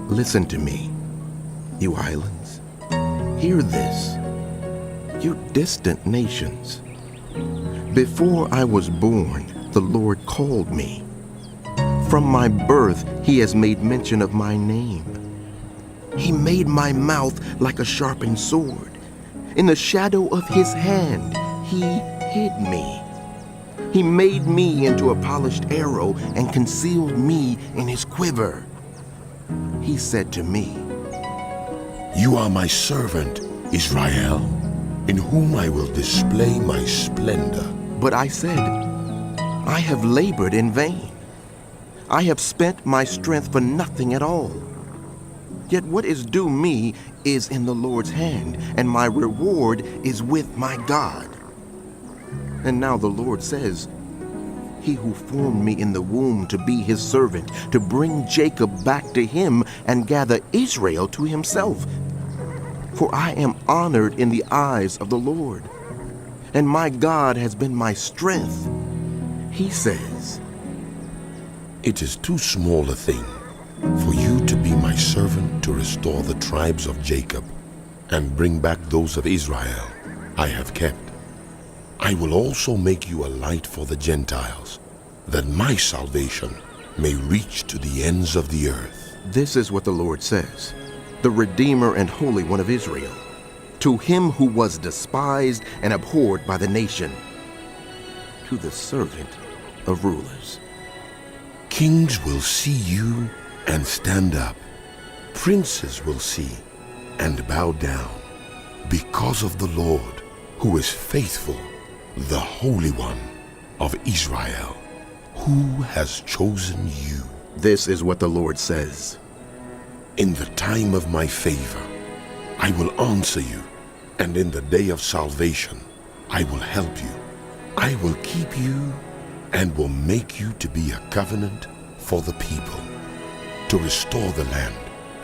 Listen to me, you islands. Hear this, you distant nations. Before I was born, the Lord called me. From my birth, he has made mention of my name. He made my mouth like a sharpened sword. In the shadow of his hand, he hid me. He made me into a polished arrow and concealed me in his quiver. He said to me, "You are my servant, Israel, in whom I will display my splendor." But I said, I have labored in vain. I have spent my strength for nothing at all. Yet what is due me is in the Lord's hand, and my reward is with my God. And now the Lord says, he who formed me in the womb to be his servant, to bring Jacob back to him and gather Israel to himself. For I am honored in the eyes of the Lord, and my God has been my strength. He says, "It is too small a thing for you to be my servant to restore the tribes of Jacob and bring back those of Israel I have kept. I will also make you a light for the Gentiles, that my salvation may reach to the ends of the earth." This is what the Lord says, the Redeemer and Holy One of Israel, to him who was despised and abhorred by the nation, to the servant of rulers. Kings will see you and stand up. Princes will see and bow down because of the Lord, who is faithful, the Holy One of Israel, who has chosen you. This is what the Lord says. In the time of my favor, I will answer you, and in the day of salvation, I will help you. I will keep you and will make you to be a covenant for the people, to restore the land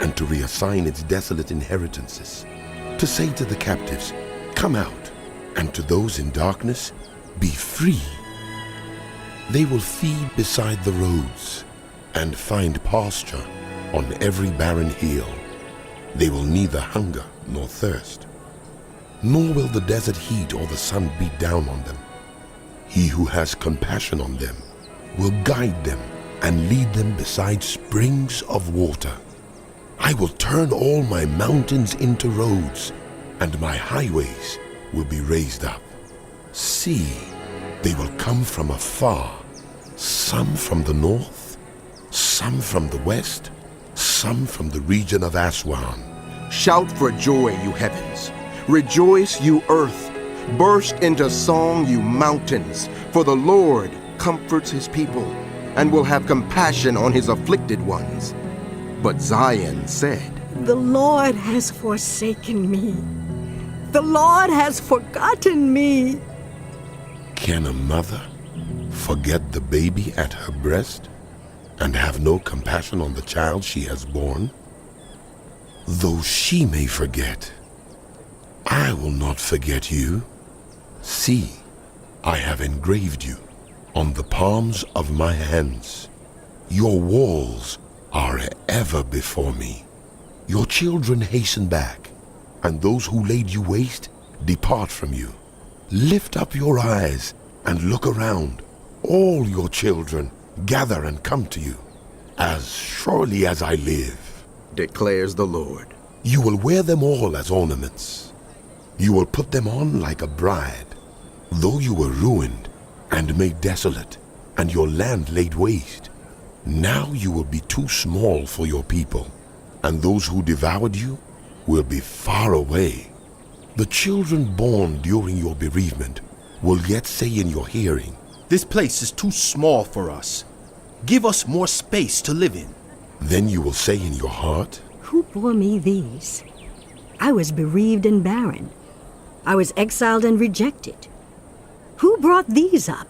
and to reassign its desolate inheritances, to say to the captives, "Come out," and to those in darkness, "Be free." They will feed beside the roads and find pasture on every barren hill. They will neither hunger nor thirst, nor will the desert heat or the sun beat down on them. He who has compassion on them will guide them and lead them beside springs of water. I will turn all my mountains into roads, and my highways will be raised up. See, they will come from afar, some from the north, some from the west, some from the region of Aswan. Shout for joy, you heavens. Rejoice, you earth. Burst into song, you mountains. For the Lord comforts his people and will have compassion on his afflicted ones. But Zion said, "The Lord has forsaken me. The Lord has forgotten me." Can a mother forget the baby at her breast and have no compassion on the child she has born? Though she may forget, I will not forget you. See, I have engraved you on the palms of my hands. Your walls are ever before me. Your children hasten back, and those who laid you waste depart from you. Lift up your eyes and look around. All your children gather and come to you. As surely as I live, declares the Lord, you will wear them all as ornaments. You will put them on like a bride. Though you were ruined and made desolate, and your land laid waste, now you will be too small for your people, and those who devoured you will be far away. The children born during your bereavement will yet say in your hearing, "This place is too small for us. Give us more space to live in." Then you will say in your heart, "Who bore me these? I was bereaved and barren. I was exiled and rejected. Who brought these up?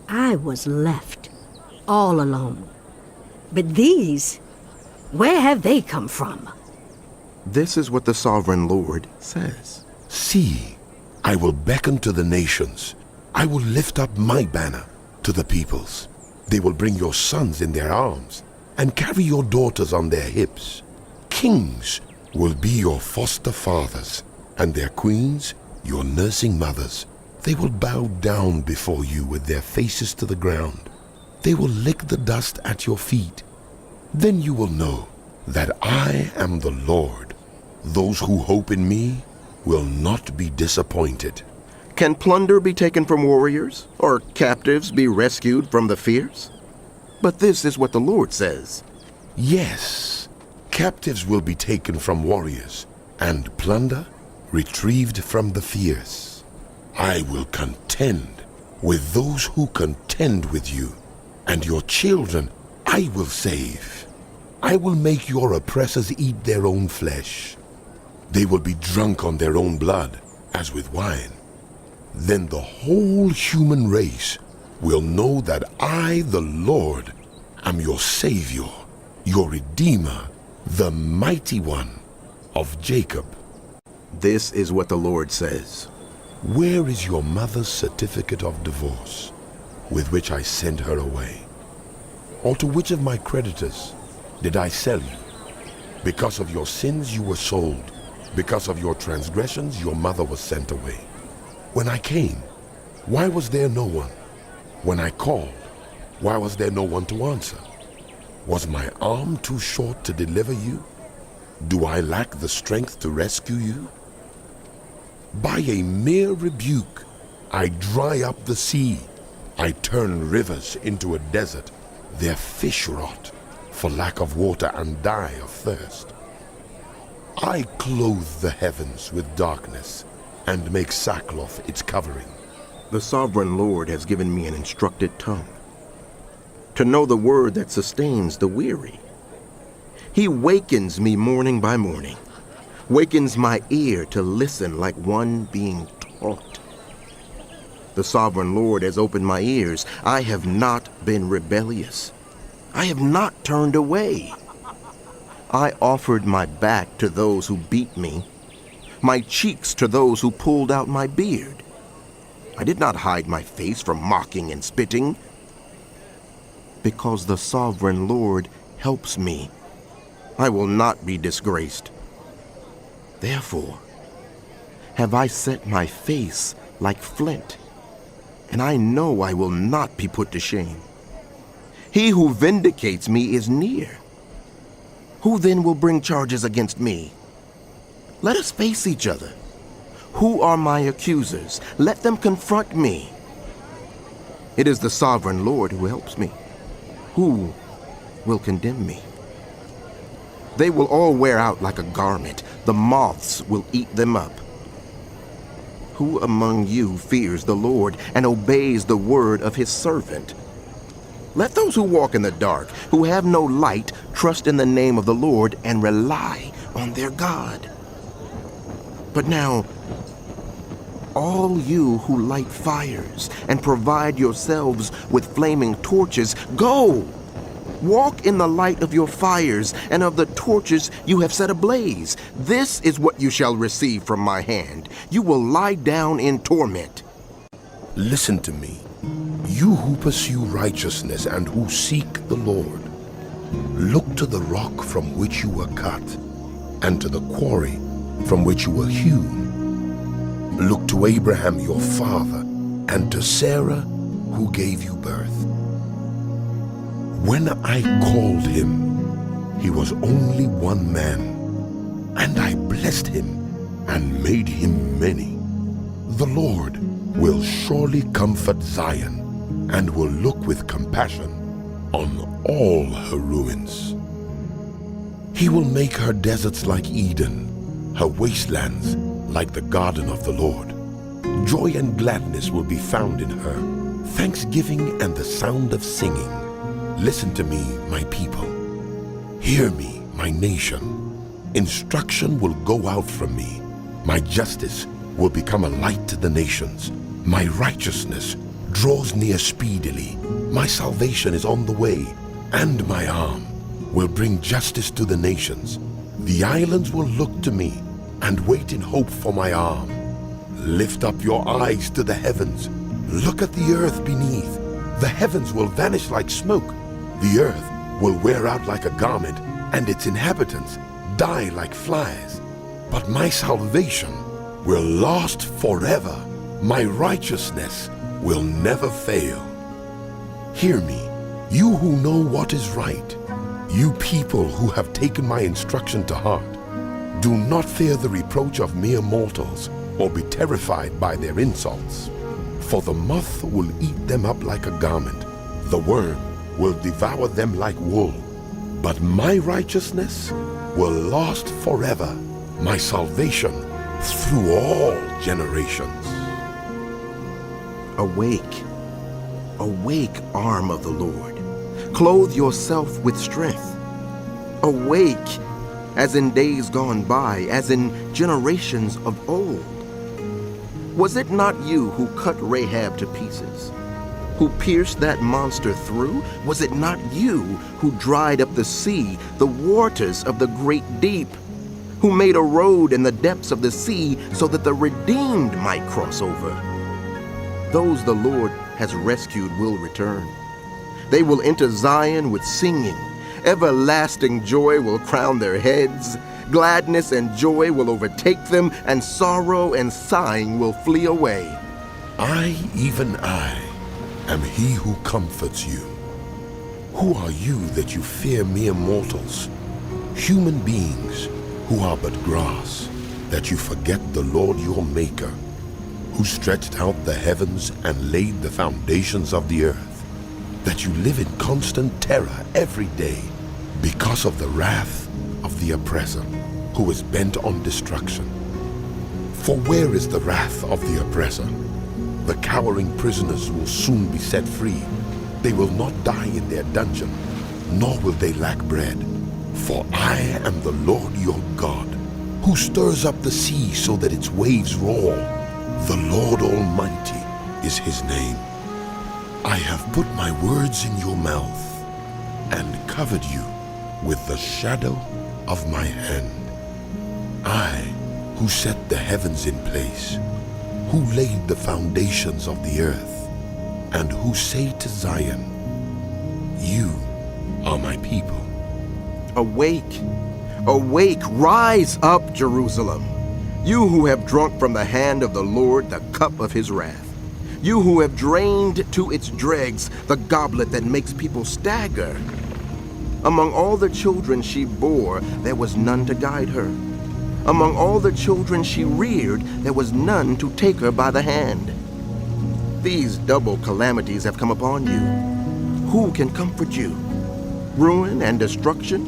I was left all alone. But these, where have they come from?" This is what the sovereign Lord says. See, I will beckon to the nations. I will lift up my banner to the peoples. They will bring your sons in their arms, and carry your daughters on their hips. Kings will be your foster fathers, and their queens your nursing mothers. They will bow down before you with their faces to the ground. They will lick the dust at your feet. Then you will know that I am the Lord. Those who hope in me will not be disappointed. Can plunder be taken from warriors, or captives be rescued from the fierce? But this is what the Lord says. Yes, captives will be taken from warriors, and plunder retrieved from the fierce. I will contend with those who contend with you, and your children I will save. I will make your oppressors eat their own flesh. They will be drunk on their own blood, as with wine. Then the whole human race will know that I, the Lord, am your Savior, your Redeemer, the Mighty One of Jacob. This is what the Lord says. Where is your mother's certificate of divorce, with which I sent her away? Or to which of my creditors did I sell you? Because of your sins you were sold. Because of your transgressions your mother was sent away. When I came, why was there no one? When I called, why was there no one to answer? Was my arm too short to deliver you? Do I lack the strength to rescue you? By a mere rebuke, I dry up the sea. I turn rivers into a desert. Their fish rot for lack of water and die of thirst. I clothe the heavens with darkness and make sackcloth its covering. The sovereign Lord has given me an instructed tongue, to know the word that sustains the weary. He wakens me morning by morning, wakens my ear to listen like one being taught. The sovereign Lord has opened my ears. I have not been rebellious. I have not turned away. I offered my back to those who beat me, my cheeks to those who pulled out my beard. I did not hide my face from mocking and spitting. Because the sovereign Lord helps me, I will not be disgraced. Therefore, have I set my face like flint, and I know I will not be put to shame. He who vindicates me is near. Who then will bring charges against me? Let us face each other. Who are my accusers? Let them confront me. It is the sovereign Lord who helps me. Who will condemn me? They will all wear out like a garment. The moths will eat them up. Who among you fears the Lord and obeys the word of his servant? Let those who walk in the dark, who have no light, trust in the name of the Lord and rely on their God. But now, all you who light fires and provide yourselves with flaming torches, go! Walk in the light of your fires and of the torches you have set ablaze. This is what you shall receive from my hand. You will lie down in torment. Listen to me, you who pursue righteousness and who seek the Lord. Look to the rock from which you were cut, and to the quarry from which you were hewn. Look to Abraham your father, and to Sarah who gave you birth. When I called him, he was only one man, and I blessed him and made him many. The Lord will surely comfort Zion and will look with compassion on all her ruins. He will make her deserts like Eden, her wastelands like the garden of the Lord. Joy and gladness will be found in her, thanksgiving and the sound of singing. Listen to me, my people. Hear me, my nation. Instruction will go out from me. My justice will become a light to the nations. My righteousness draws near speedily. My salvation is on the way, and my arm will bring justice to the nations. The islands will look to me and wait in hope for my arm. Lift up your eyes to the heavens. Look at the earth beneath. The heavens will vanish like smoke. The earth will wear out like a garment, and its inhabitants die like flies. But my salvation will last forever. My righteousness will never fail. Hear me, you who know what is right, you people who have taken my instruction to heart. Do not fear the reproach of mere mortals, or be terrified by their insults. For the moth will eat them up like a garment, the worm will devour them like wool. But my righteousness will last forever, my salvation through all generations. Awake, awake, arm of the Lord. Clothe yourself with strength. Awake, as in days gone by, as in generations of old. Was it not you who cut Rahab to pieces, who pierced that monster through? Was it not you who dried up the sea, the waters of the great deep, who made a road in the depths of the sea so that the redeemed might cross over? Those the Lord has rescued will return. They will enter Zion with singing. Everlasting joy will crown their heads. Gladness and joy will overtake them, and sorrow and sighing will flee away. I, even I, am he who comforts you. Who are you that you fear mere mortals, human beings who are but grass, that you forget the Lord your Maker, who stretched out the heavens and laid the foundations of the earth, that you live in constant terror every day because of the wrath of the oppressor, who is bent on destruction. For where is the wrath of the oppressor? The cowering prisoners will soon be set free. They will not die in their dungeon, nor will they lack bread. For I am the Lord your God, who stirs up the sea so that its waves roar. The Lord Almighty is his name. I have put my words in your mouth and covered you with the shadow of my hand. I, who set the heavens in place, who laid the foundations of the earth, and who say to Zion, you are my people. Awake, awake, rise up, Jerusalem, you who have drunk from the hand of the Lord the cup of his wrath, you who have drained to its dregs the goblet that makes people stagger. Among all the children she bore, there was none to guide her. Among all the children she reared, there was none to take her by the hand. These double calamities have come upon you. Who can comfort you? Ruin and destruction,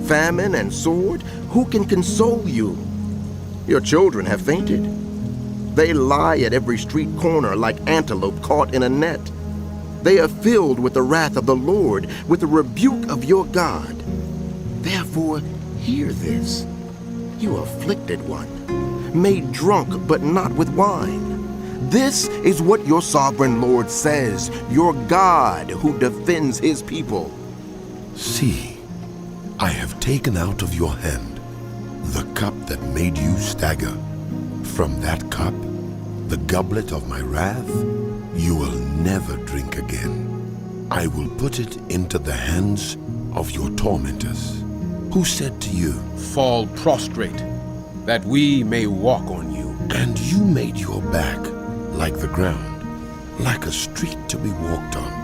famine and sword, who can console you? Your children have fainted. They lie at every street corner like antelope caught in a net. They are filled with the wrath of the Lord, with the rebuke of your God. Therefore, hear this, you afflicted one, made drunk but not with wine. This is what your sovereign Lord says, your God who defends his people. See, I have taken out of your hand the cup that made you stagger. From that cup, the goblet of my wrath, you will never drink again. I will put it into the hands of your tormentors, who said to you, Fall prostrate, that we may walk on you. and you made your back like the ground, like a street to be walked on.